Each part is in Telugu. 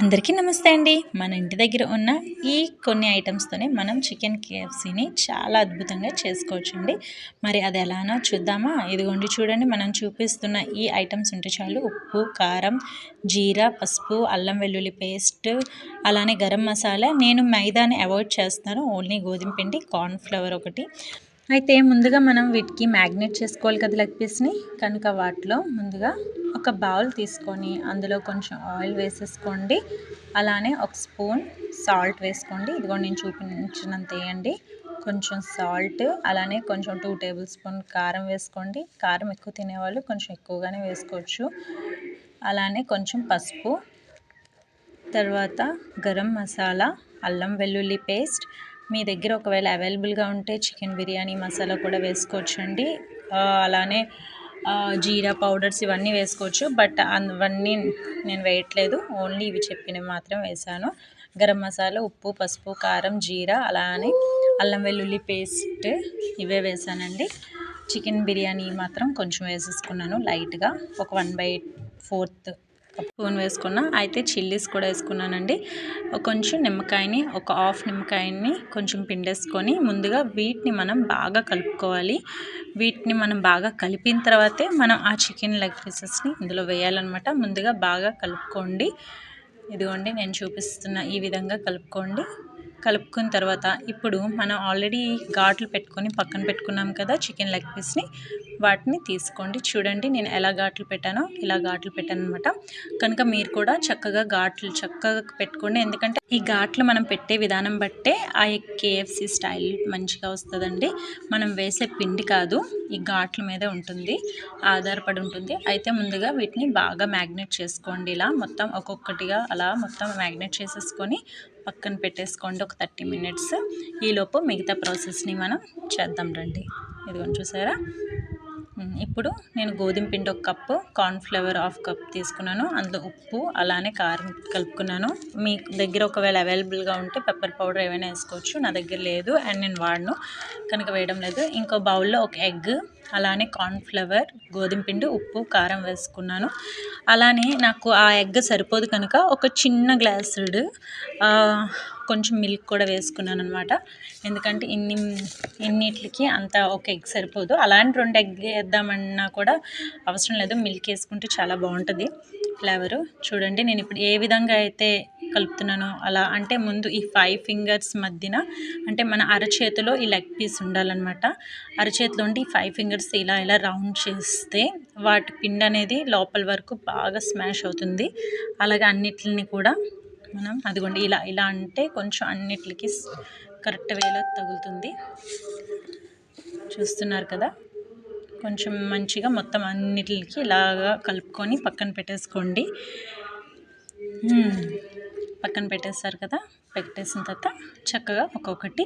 అందరికీ నమస్తే అండి. మన ఇంటి దగ్గర ఉన్న ఈ కొన్ని ఐటమ్స్తోనే మనం చికెన్ కేఎఫ్సీని చాలా అద్భుతంగా చేసుకోవచ్చండి. మరి అది ఎలానో చూద్దామా? ఇదిగోండి చూడండి, మనం చూపిస్తున్న ఈ ఐటమ్స్ ఉంటే చాలు. ఉప్పు, కారం, జీరా, పసుపు, అల్లం వెల్లుల్లి పేస్ట్, అలానే గరం మసాలా. నేను మైదాని అవాయిడ్ చేస్తాను, ఓన్లీ గోధుమ పిండి, కార్న్ ఫ్లవర్ ఒకటి. అయితే ముందుగా మనం వీటికి మ్యాగ్నేట్ చేసుకోవాలి కదా లెగ్ పీస్ని. కనుక వాటిలో ముందుగా ఒక బౌల్ తీసుకొని అందులో కొంచెం ఆయిల్ వేసేసుకోండి. అలానే ఒక స్పూన్ సాల్ట్ వేసుకోండి. ఇదిగో నేను చూపించినంత వేయండి. కొంచెం సాల్ట్, అలానే కొంచెం 2 టేబుల్ స్పూన్ కారం వేసుకోండి. కారం ఎక్కువ తినేవాళ్ళు కొంచెం ఎక్కువగానే వేసుకోవచ్చు. అలానే కొంచెం పసుపు, తర్వాత గరం మసాలా, అల్లం వెల్లుల్లి పేస్ట్. మీ దగ్గర ఒకవేళ అవైలబుల్గా ఉంటే చికెన్ బిర్యానీ మసాలా కూడా వేసుకోవచ్చండి. అలానే జీరా పౌడర్స్ ఇవన్నీ వేసుకోవచ్చు, బట్ అవన్నీ నేను వేయట్లేదు, ఓన్లీ ఇవి చెప్పినవి మాత్రం వేసాను. గరం మసాలా, ఉప్పు, పసుపు, కారం, జీరా, అలానే అల్లం వెల్లుల్లి పేస్ట్ ఇవే వేసానండి. చికెన్ బిర్యానీ మాత్రం కొంచెం వేసేసుకున్నాను లైట్గా, ఒక 1/4 స్పూన్ వేసుకున్నా. అయితే చిల్లీస్ కూడా వేసుకున్నానండి. కొంచెం నిమ్మకాయని, ఒక హాఫ్ నిమ్మకాయని కొంచెం పిండేసుకొని ముందుగా వీటిని మనం బాగా కలుపుకోవాలి. వీటిని మనం బాగా కలిపిన తర్వాతే మనం ఆ చికెన్ లెగ్ పీసెస్ని ఇందులో వేయాలన్నమాట. ముందుగా బాగా కలుపుకోండి. ఇదిగోండి నేను చూపిస్తున్న ఈ విధంగా కలుపుకోండి. కలుపుకున్న తర్వాత ఇప్పుడు మనం ఆల్రెడీ ఘాట్లు పెట్టుకొని పక్కన పెట్టుకున్నాం కదా చికెన్ లెగ్ పీస్ని, వాటిని తీసుకోండి. చూడండి నేను ఎలా ఘాట్లు పెట్టానో ఇలా ఘాట్లు పెట్టాను అనమాట. కనుక మీరు కూడా చక్కగా పెట్టుకోండి. ఎందుకంటే ఈ ఘాట్లు మనం పెట్టే విధానం బట్టే ఆ కేఎఫ్సీ స్టైల్ మంచిగా వస్తుందండి. మనం వేసే పిండి కాదు, ఈ ఘాట్ల మీద ఉంటుంది, ఆధారపడి ఉంటుంది. అయితే ముందుగా వీటిని బాగా మ్యాగ్నేట్ చేసుకోండి. ఇలా మొత్తం ఒక్కొక్కటిగా అలా మొత్తం మ్యాగ్నేట్ చేసేసుకొని పక్కన పెట్టేసుకోండి ఒక 30 మినిట్స్. ఈలోపు మిగతా ప్రాసెస్ని మనం చేద్దాం రండి. ఇదిగోండి చూసారా. ఇప్పుడు నేను గోధుమ పిండి 1 కప్పు, కార్న్ ఫ్లవర్ 1/2 కప్ తీసుకున్నాను. అందులో ఉప్పు, అలానే కారం కలుపుకున్నాను. మీ దగ్గర ఒకవేళ అవైలబుల్గా ఉంటే పెప్పర్ పౌడర్ ఏమైనా వేసుకోవచ్చు. నా దగ్గర లేదు అండ్ నేను వాడను కనుక వేయడం లేదు. ఇంకో బౌల్లో ఒక ఎగ్, అలానే కార్న్ ఫ్లవర్, గోధుమ పిండి, ఉప్పు, కారం వేసుకున్నాను. అలానే నాకు ఆ ఎగ్ సరిపోదు కనుక ఒక చిన్న గ్లాసుడు కొంచెం మిల్క్ కూడా వేసుకున్నాను అనమాట. ఎందుకంటే ఇన్నిటికి అంత ఒక ఎగ్ సరిపోదు. అలాంటి 2 ఎగ్ వేద్దామన్నా కూడా అవసరం లేదు, మిల్క్ వేసుకుంటే చాలా బాగుంటుంది ఫ్లేవరు. చూడండి నేను ఇప్పుడు ఏ విధంగా అయితే కలుపుతున్నానో అలా, అంటే ముందు ఈ 5 ఫింగర్స్ మధ్యన, అంటే మన అరచేతిలో ఈ లెగ్ పీస్ ఉండాలన్నమాట. అరచేతిలో ఉండి 5 ఫింగర్స్ ఇలా ఇలా రౌండ్ చేస్తే వాటి పిండి అనేది లోపల వరకు బాగా స్మాష్ అవుతుంది. అలాగే అన్నిటిని కూడా మనం అదిగోండి ఇలా ఇలా అంటే కొంచెం అన్నిటికి కరెక్ట్ వేలో తగులుతుంది. చూస్తున్నారు కదా. కొంచెం మంచిగా మొత్తం అన్నిటికి ఇలాగా కలుపుకొని పక్కన పెట్టేసుకోండి. పక్కన పెట్టేస్తారు కదా. పెట్టేసిన తర్వాత చక్కగా ఒక్కొక్కటి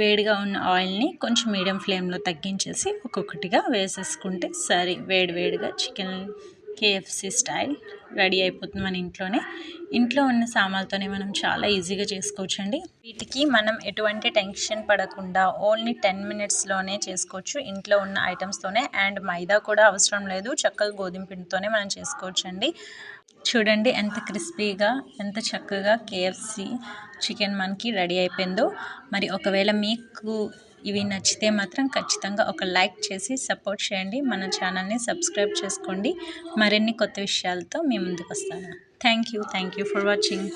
వేడిగా ఉన్న ఆయిల్ని కొంచెం మీడియం ఫ్లేమ్లో తగ్గించేసి ఒక్కొక్కటిగా వేసేసుకుంటే సరే, వేడివేడిగా చికెన్ కేఎఫ్సీ స్టైల్ రెడీ అయిపోతుంది. మన ఇంట్లో ఉన్న సామాన్లతోనే మనం చాలా ఈజీగా చేసుకోవచ్చండి. వీటికి మనం ఎటువంటి టెన్షన్ పడకుండా ఓన్లీ 10 మినిట్స్లోనే చేసుకోవచ్చు ఇంట్లో ఉన్న ఐటమ్స్తోనే. అండ్ మైదా కూడా అవసరం లేదు, చక్కగా గోధుమ పిండితోనే మనం చేసుకోవచ్చండి. చూడండి ఎంత క్రిస్పీగా, ఎంత చక్కగా కేఎఫ్సీ చికెన్ మనకి రెడీ అయిపోయిందో. మరి ఒకవేళ మీకు ఇవి నచ్చితే మాత్రం ఖచ్చితంగా ఒక లైక్ చేసి సపోర్ట్ చేయండి. మన ఛానల్ని సబ్స్క్రైబ్ చేసుకోండి. మరిన్ని కొత్త విషయాలతో మీ ముందుకు వస్తాను. Thank you for watching.